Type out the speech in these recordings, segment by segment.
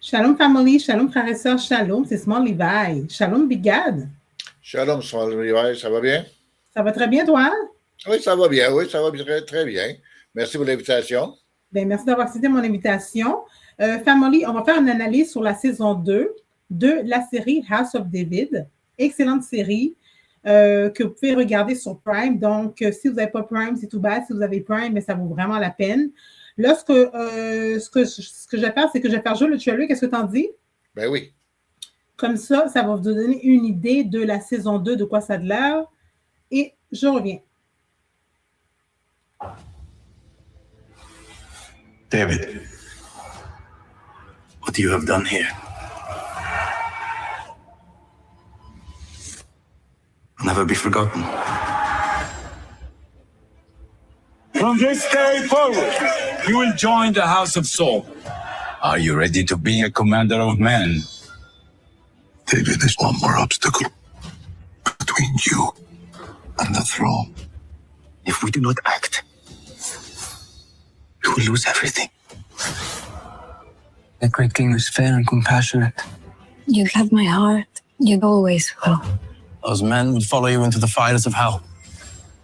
Shalom family, shalom frères et sœurs, shalom, c'est Small Levi. Shalom Big Gad. Shalom Small Levi, ça va bien? Ça va très bien toi? Oui, ça va bien, très bien. Merci pour l'invitation. Bien, merci d'avoir accepté mon invitation. Family, on va faire une analyse sur la saison 2 de la série House of David. Excellente série que vous pouvez regarder sur Prime. Donc, si vous n'avez pas Prime, c'est tout bas. Si vous avez Prime, mais ça vaut vraiment la peine. Là, ce que je vais faire, c'est que je vais faire jouer le trailer. Qu'est-ce que tu en dis? Ben oui. Comme ça va vous donner une idée de la saison 2, de quoi ça a de l'air. Et je reviens. David, what you have done here will never be forgotten. From this day forward, you will join the House of Saul. Are you ready to be a commander of men? David, there's one more obstacle between you and the throne. If we do not act, we will lose everything. The great king is fair and compassionate. You have my heart. You always will. Those men would follow you into the fires of hell.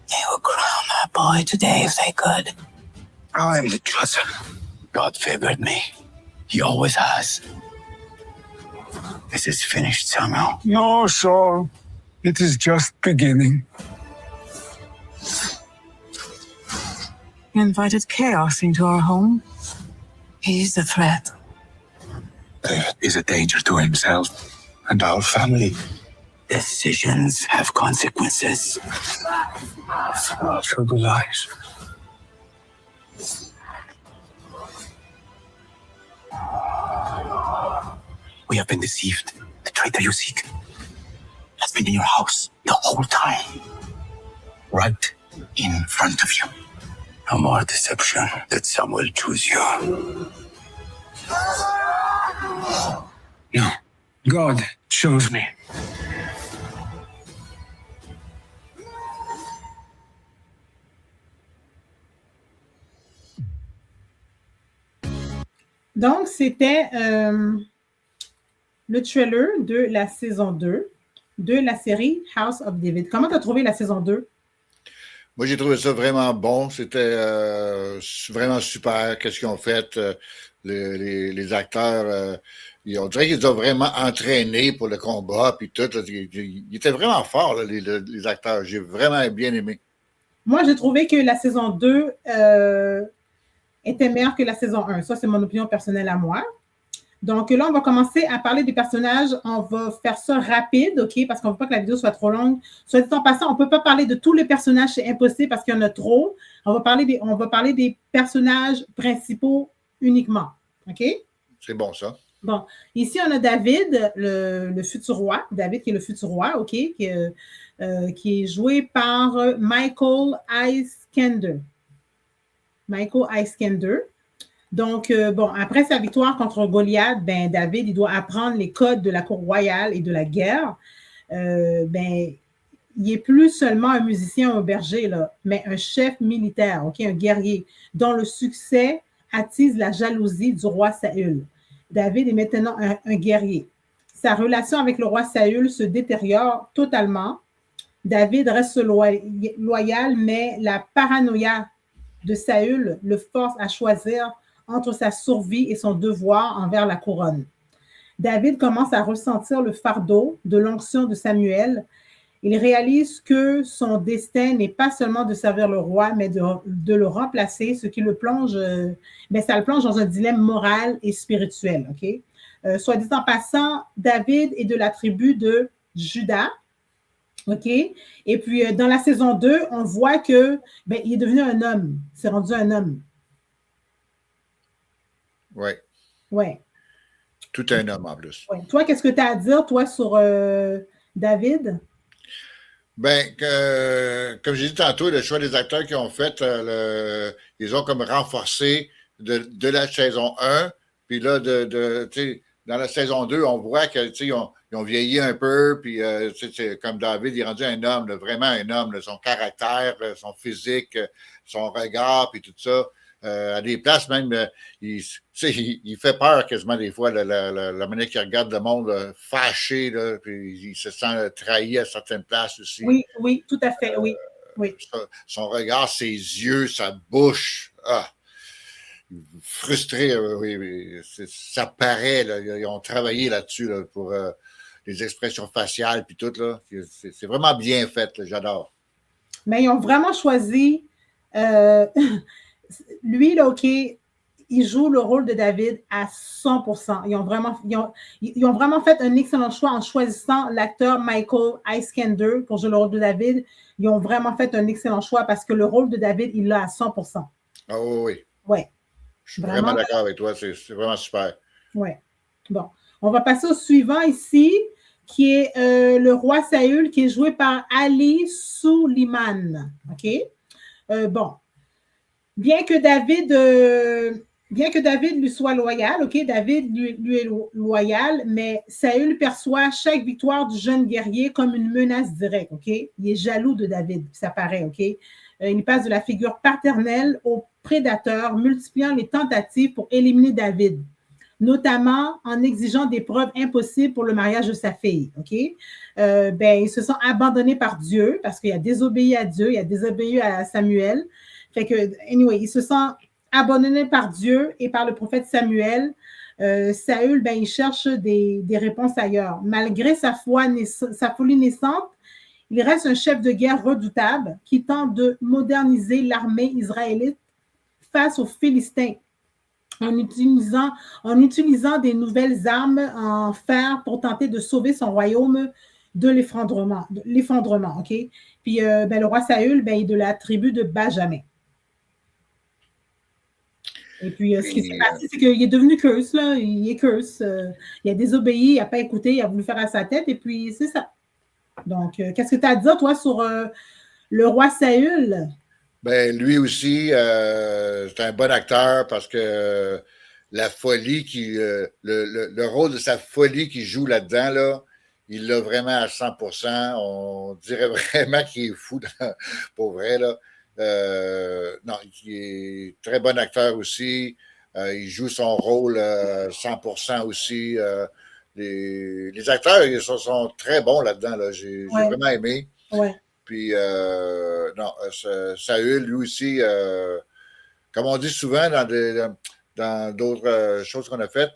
They will crown that boy today if they could. I am the chosen. God favored me. He always has. This is finished, Samuel. No, Saul. It is just beginning. You invited chaos into our home. He's the threat. David is a danger to himself and our family. Decisions have consequences. Through the lies. We have been deceived. The traitor you seek has been in your house the whole time. Right in front of you. No more deception. That some will choose you. No. God chose me. Donc, c'était le trailer de la saison 2 de la série House of David. Comment tu as trouvé la saison 2? Moi, j'ai trouvé ça vraiment bon. C'était vraiment super. Qu'est-ce qu'ils ont fait? Les acteurs, on dirait qu'ils ont vraiment entraîné pour le combat. Puis tout, là, ils étaient vraiment forts, là, les acteurs. J'ai vraiment bien aimé. Moi, j'ai trouvé que la saison 2 était meilleure que la saison 1. Ça, c'est mon opinion personnelle à moi. Donc là, on va commencer à parler des personnages. On va faire ça rapide, OK? Parce qu'on ne veut pas que la vidéo soit trop longue. Soit dit en passant, on ne peut pas parler de tous les personnages, c'est impossible parce qu'il y en a trop. On va parler des personnages principaux uniquement, OK? C'est bon, ça. Bon, ici, on a David, le futur roi. David qui est le futur roi, OK? Qui est joué par Michael Iskander. Michael Iskander. Donc, après sa victoire contre Goliath, David, il doit apprendre les codes de la cour royale et de la guerre. Il n'est plus seulement un musicien ou un berger, là, mais un chef militaire, OK, un guerrier, dont le succès attise la jalousie du roi Saül. David est maintenant un guerrier. Sa relation avec le roi Saül se détériore totalement. David reste loyal, mais la paranoïa de Saül le force à choisir entre sa survie et son devoir envers la couronne. David commence à ressentir le fardeau de l'onction de Samuel. Il réalise que son destin n'est pas seulement de servir le roi, mais de le remplacer, ce qui le plonge, ça le plonge dans un dilemme moral et spirituel. Okay? Soit dit en passant, David est de la tribu de Juda. OK? Et puis, dans la saison 2, on voit que il est devenu un homme. Il s'est rendu un homme. Oui. Oui. Tout un homme en plus. Ouais. Toi, qu'est-ce que tu as à dire, toi, sur David? Comme j'ai dit tantôt, le choix des acteurs qu'ils ont fait, ils ont comme renforcé de la saison 1. Puis là, dans la saison 2, on voit qu'ils ont vieilli un peu. Puis, comme David, il est rendu un homme, là, vraiment un homme. Là, son caractère, son physique, son regard, puis tout ça. À des places, même, il fait peur quasiment des fois, la manière qu'il regarde le monde fâché, là, puis il se sent trahi à certaines places aussi. Oui, oui, tout à fait, oui. Oui. Son regard, ses yeux, sa bouche. Frustré, oui. Ça paraît, là, ils ont travaillé là-dessus là, pour les expressions faciales puis tout. Là. C'est vraiment bien fait, là, j'adore. Mais ils ont vraiment choisi lui, là, OK, il joue le rôle de David à 100%. Ils ont vraiment fait un excellent choix en choisissant l'acteur Michael Iskander pour jouer le rôle de David. Ils ont vraiment fait un excellent choix parce que le rôle de David, il l'a à 100%. Ah oui. Oui. Je suis vraiment d'accord avec toi. C'est vraiment super. Oui. Bon. On va passer au suivant ici, qui est le roi Saül, qui est joué par Ali Suleiman. OK? Bon. Bien que David lui soit loyal, OK, David lui est loyal, mais Saül perçoit chaque victoire du jeune guerrier comme une menace directe, OK? Il est jaloux de David, ça paraît, OK? Il passe de la figure paternelle au prédateur, multipliant les tentatives pour éliminer David, notamment en exigeant des preuves impossibles pour le mariage de sa fille, OK? Ils se sont abandonnés par Dieu parce qu'il a désobéi à Dieu, il a désobéi à Samuel. Fait que, anyway, il se sent abandonné par Dieu et par le prophète Samuel. Saül, il cherche des réponses ailleurs. Malgré sa folie naissante, il reste un chef de guerre redoutable qui tente de moderniser l'armée israélite face aux Philistins en utilisant des nouvelles armes en fer pour tenter de sauver son royaume de l'effondrement. OK? Puis, le roi Saül, il est de la tribu de Benjamin. Et puis, ce qui s'est passé, c'est qu'il est devenu curse, là. Il est curse. Il a désobéi, il n'a pas écouté, il a voulu faire à sa tête, et puis c'est ça. Donc, qu'est-ce que tu as à dire, toi, sur le roi Saül? Lui aussi, c'est un bon acteur parce que la folie le rôle de sa folie qu'il joue là-dedans, là, il l'a vraiment à 100%. On dirait vraiment qu'il est fou, pour vrai, là. Non, il est très bon acteur aussi. Il joue son rôle 100% aussi. Les acteurs, ils sont très bons là-dedans. Là. J'ai vraiment aimé. Ouais. Puis, Saül, lui aussi, comme on dit souvent dans d'autres choses qu'on a faites,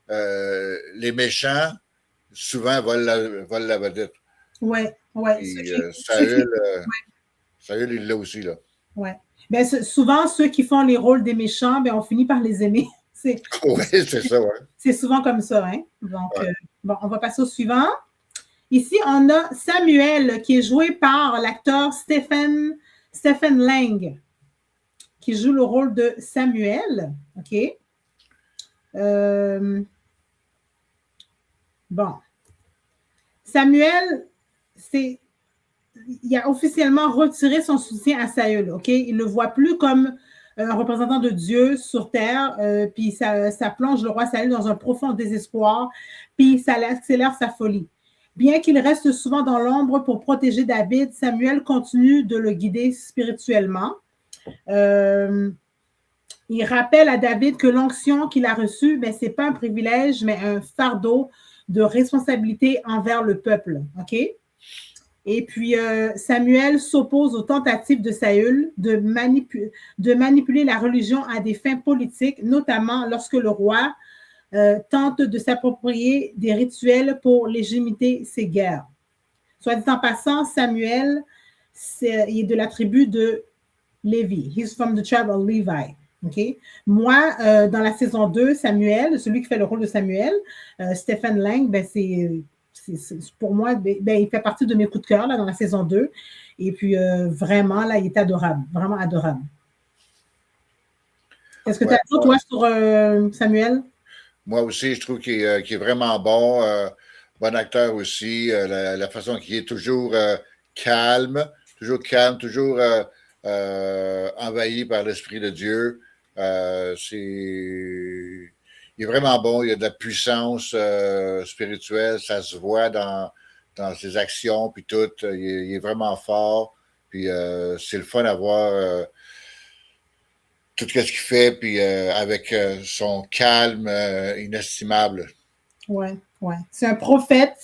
les méchants, souvent, volent la vedette. Oui. Saül, il l'a aussi, là. Oui. Souvent, ceux qui font les rôles des méchants, on finit par les aimer. Oui, c'est ça, oui. C'est souvent comme ça, hein? Donc, on va passer au suivant. Ici, on a Samuel, qui est joué par l'acteur Stephen Lang, qui joue le rôle de Samuel. OK? Samuel, il a officiellement retiré son soutien à Saül, OK? Il ne le voit plus comme un représentant de Dieu sur terre, puis ça plonge le roi Saül dans un profond désespoir, puis ça accélère sa folie. Bien qu'il reste souvent dans l'ombre pour protéger David, Samuel continue de le guider spirituellement. Il rappelle à David que l'onction qu'il a reçue, ce n'est pas un privilège, mais un fardeau de responsabilité envers le peuple. OK? Et puis, Samuel s'oppose aux tentatives de Saül de manipuler la religion à des fins politiques, notamment lorsque le roi tente de s'approprier des rituels pour légitimer ses guerres. Soit dit en passant, Samuel, il est de la tribu de Lévi. He's from the tribe of Levi. Okay? Moi, dans la saison 2, Samuel, celui qui fait le rôle de Samuel, Stephen Lang, pour moi, il fait partie de mes coups de cœur là, dans la saison 2. Et puis, vraiment, là, il est adorable. Vraiment adorable. Qu'est-ce que tu as dit, toi, sur Samuel? Moi aussi, je trouve qu'il est vraiment bon. Bon acteur aussi. La façon qu'il est toujours calme, toujours envahi par l'Esprit de Dieu. Il est vraiment bon. Il y a de la puissance spirituelle. Ça se voit dans ses actions, puis tout. Il est vraiment fort. Puis c'est le fun à voir. tout ce qu'il fait, puis avec son calme inestimable. Oui, oui. C'est un prophète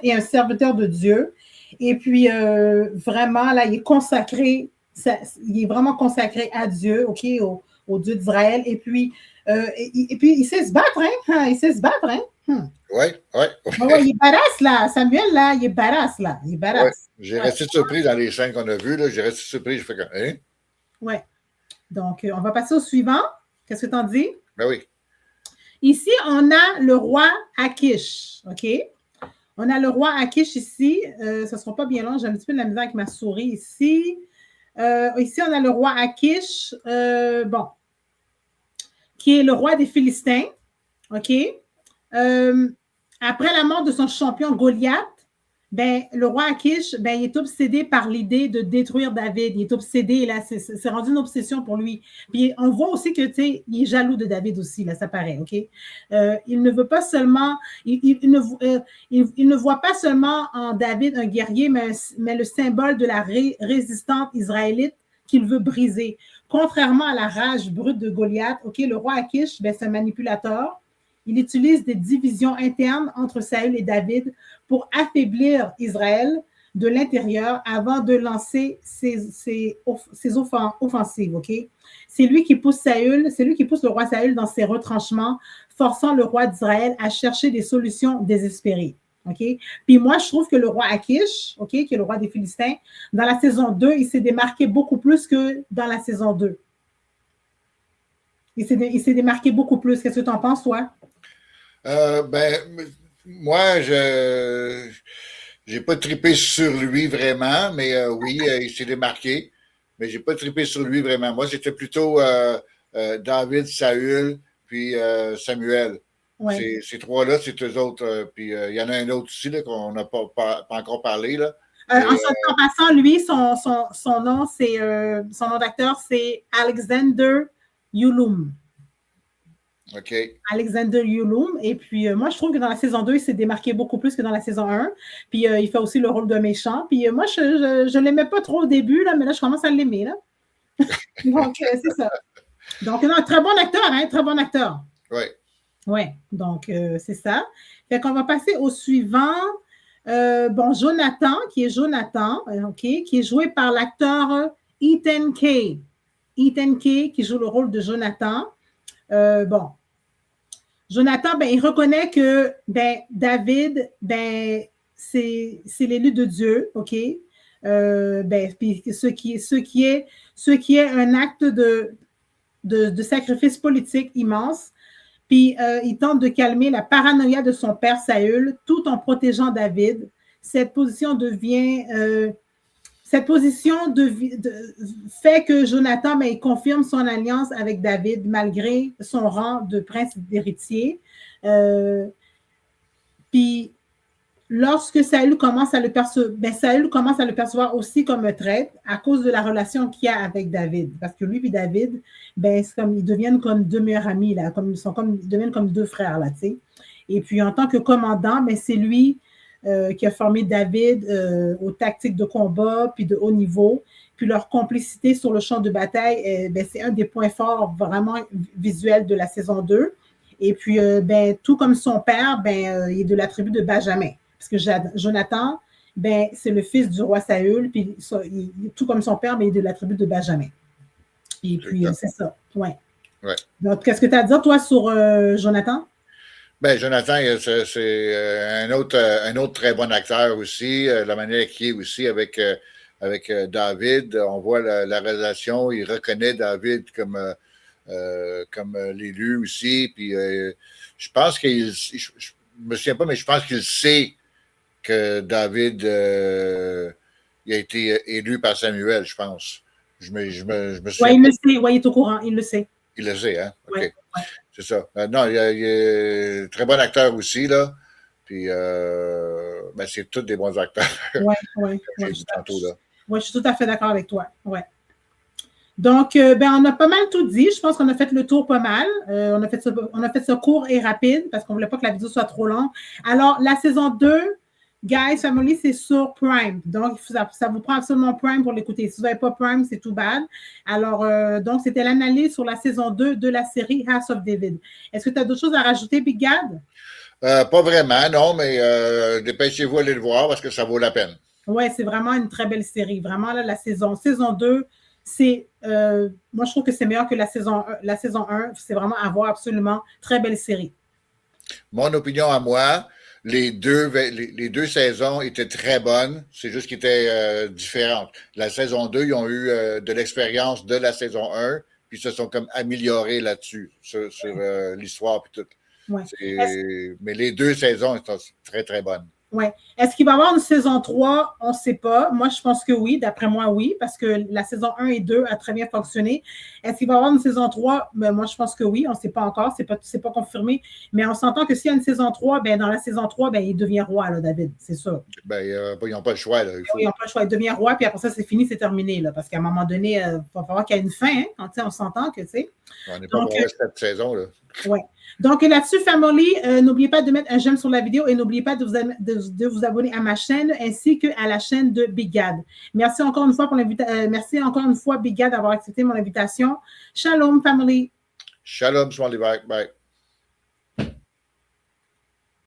et un serviteur de Dieu. Et puis, vraiment, là, il est consacré, il est vraiment consacré à Dieu, OK, au Dieu d'Israël. Et puis, il sait se battre, hein? Il sait se battre, hein? Oui, oui. Ouais, il est badass, là. Samuel, là, il est badass, là. Il est badass. Ouais. J'ai resté surpris dans les scènes qu'on a vues, là. J'ai resté surpris. Je fais comme, hein? Oui. Donc, on va passer au suivant. Qu'est-ce que tu en dis? Ben oui. Ici, on a le roi Akish, OK? On a le roi Akish ici. Ce ne sera pas bien long. J'ai un petit peu de la misère avec ma souris ici. Ici, on a le roi Akish, qui est le roi des Philistins, OK? Après la mort de son champion Goliath, ben, le roi Akish, ben, il est obsédé par l'idée de détruire David. Il est obsédé, là, c'est rendu une obsession pour lui. Puis on voit aussi que, tu sais, il est jaloux de David aussi, là, ça paraît, OK? Il ne veut pas seulement, il ne voit pas seulement en David un guerrier, mais le symbole de la résistance israélite qu'il veut briser. Contrairement à la rage brute de Goliath, OK, le roi Akish, ben, c'est un manipulateur. Il utilise des divisions internes entre Saül et David pour affaiblir Israël de l'intérieur avant de lancer ses offensives. Okay? C'est lui qui pousse le roi Saül dans ses retranchements, forçant le roi d'Israël à chercher des solutions désespérées. Okay? Puis moi, je trouve que le roi Akish, okay, qui est le roi des Philistins, dans la saison 2, il s'est démarqué beaucoup plus que dans la saison 2. Il s'est démarqué beaucoup plus. Qu'est-ce que tu en penses, toi? Moi, j'ai pas trippé sur lui vraiment, mais oui, il s'est démarqué, mais j'ai pas trippé sur lui vraiment. Moi, c'était plutôt David, Saül, puis Samuel. Ouais. Ces trois-là, c'est eux autres. Puis il y en a un autre aussi là, qu'on n'a pas encore parlé. Là. En passant, lui, son nom, c'est son nom d'acteur, c'est Alexander Yulum. OK. Alexander Yulum. Et puis, moi, je trouve que dans la saison 2, il s'est démarqué beaucoup plus que dans la saison 1. Puis, il fait aussi le rôle d'un méchant. Puis, moi, je ne l'aimais pas trop au début, là, mais là, je commence à l'aimer. Là. Donc, c'est ça. Donc, non, très bon acteur, hein? Très bon acteur. Oui. Oui, donc, c'est ça. Fait qu'on va passer au suivant. Jonathan, OK, qui est joué par l'acteur Ethan Kay. Ethan Kay, qui joue le rôle de Jonathan. Jonathan, ben, il reconnaît que David, ben, c'est l'élu de Dieu, OK? Puis ce qui est un acte de sacrifice politique immense. Puis il tente de calmer la paranoïa de son père Saül tout en protégeant David. Cette position fait que Jonathan, il confirme son alliance avec David malgré son rang de prince d'héritier. Puis, lorsque Saül commence à le percevoir aussi comme un traître à cause de la relation qu'il a avec David. Parce que lui et David, c'est comme ils deviennent comme deux meilleurs amis, là, ils deviennent comme deux frères, là, tu sais. Et puis, en tant que commandant, c'est lui qui a formé David aux tactiques de combat, puis de haut niveau. Puis leur complicité sur le champ de bataille, c'est un des points forts vraiment visuels de la saison 2. Et puis, tout comme son père, il est de la tribu de Benjamin. Parce que Jonathan, c'est le fils du roi Saül, puis tout comme son père, il est de la tribu de Benjamin. Et puis, c'est ça. Ouais. Donc, qu'est-ce que tu as à dire, toi, sur Jonathan? Jonathan, c'est un autre très bon acteur aussi. La manière qu'il est aussi avec David, on voit la relation. Il reconnaît David comme l'élu aussi. Puis je pense je me souviens pas, mais je pense qu'il sait que David il a été élu par Samuel, je pense. Je me souviens. Oui, il le sait. Oui, il est au courant. Il le sait. Il le sait, hein? OK. Ouais. C'est ça. Non, il est très bon acteur aussi, là. Puis, c'est tous des bons acteurs. Oui. J'ai dit tantôt, là. Oui, je suis tout à fait d'accord avec toi. Ouais. Donc, on a pas mal tout dit. Je pense qu'on a fait le tour pas mal. On a fait ça court et rapide parce qu'on ne voulait pas que la vidéo soit trop longue. Alors, la saison 2, Guys, Family, c'est sur Prime. Donc, ça vous prend absolument Prime pour l'écouter. Si vous n'avez pas Prime, c'est tout bad. Alors, donc, c'était l'analyse sur la saison 2 de la série House of David. Est-ce que tu as d'autres choses à rajouter, Big Gad? Pas vraiment, non, mais dépêchez-vous d'aller le voir parce que ça vaut la peine. Oui, c'est vraiment une très belle série. Vraiment, là, la saison 2, c'est, moi, je trouve que c'est meilleur que la saison 1. C'est vraiment à voir absolument. Très belle série. Mon opinion à moi, les deux saisons étaient très bonnes. C'est juste qu'ils étaient différentes. La saison 2, ils ont eu de l'expérience de la saison 1, puis ils se sont comme améliorés là-dessus, sur l'histoire puis tout. Ouais. Mais les deux saisons sont très, très bonnes. Oui. Est-ce qu'il va y avoir une saison 3? On ne sait pas. Moi, je pense que oui. D'après moi, oui, parce que la saison 1 et 2 a très bien fonctionné. Est-ce qu'il va y avoir une saison 3? Ben, moi, je pense que oui. On ne sait pas encore. Ce n'est pas confirmé. Mais on s'entend que s'il y a une saison 3, ben, dans la saison 3, ben, il devient roi, là, David. C'est sûr. Ben, ils n'ont pas le choix. Là. Ils n'ont pas le choix. Il devient roi, puis après ça, c'est fini, c'est terminé. Là, parce qu'à un moment donné, il va falloir qu'il y ait une fin. Hein, quand on s'entend que, tu sais. On n'est pas pour cette saison. Là. Oui. Donc, là-dessus, Family, n'oubliez pas de mettre un j'aime sur la vidéo et n'oubliez pas de vous abonner à ma chaîne ainsi qu'à la chaîne de Big Gad. Merci encore une fois merci encore une fois, Big Gad, d'avoir accepté mon invitation. Shalom, Family. Shalom, Smalley. Bye.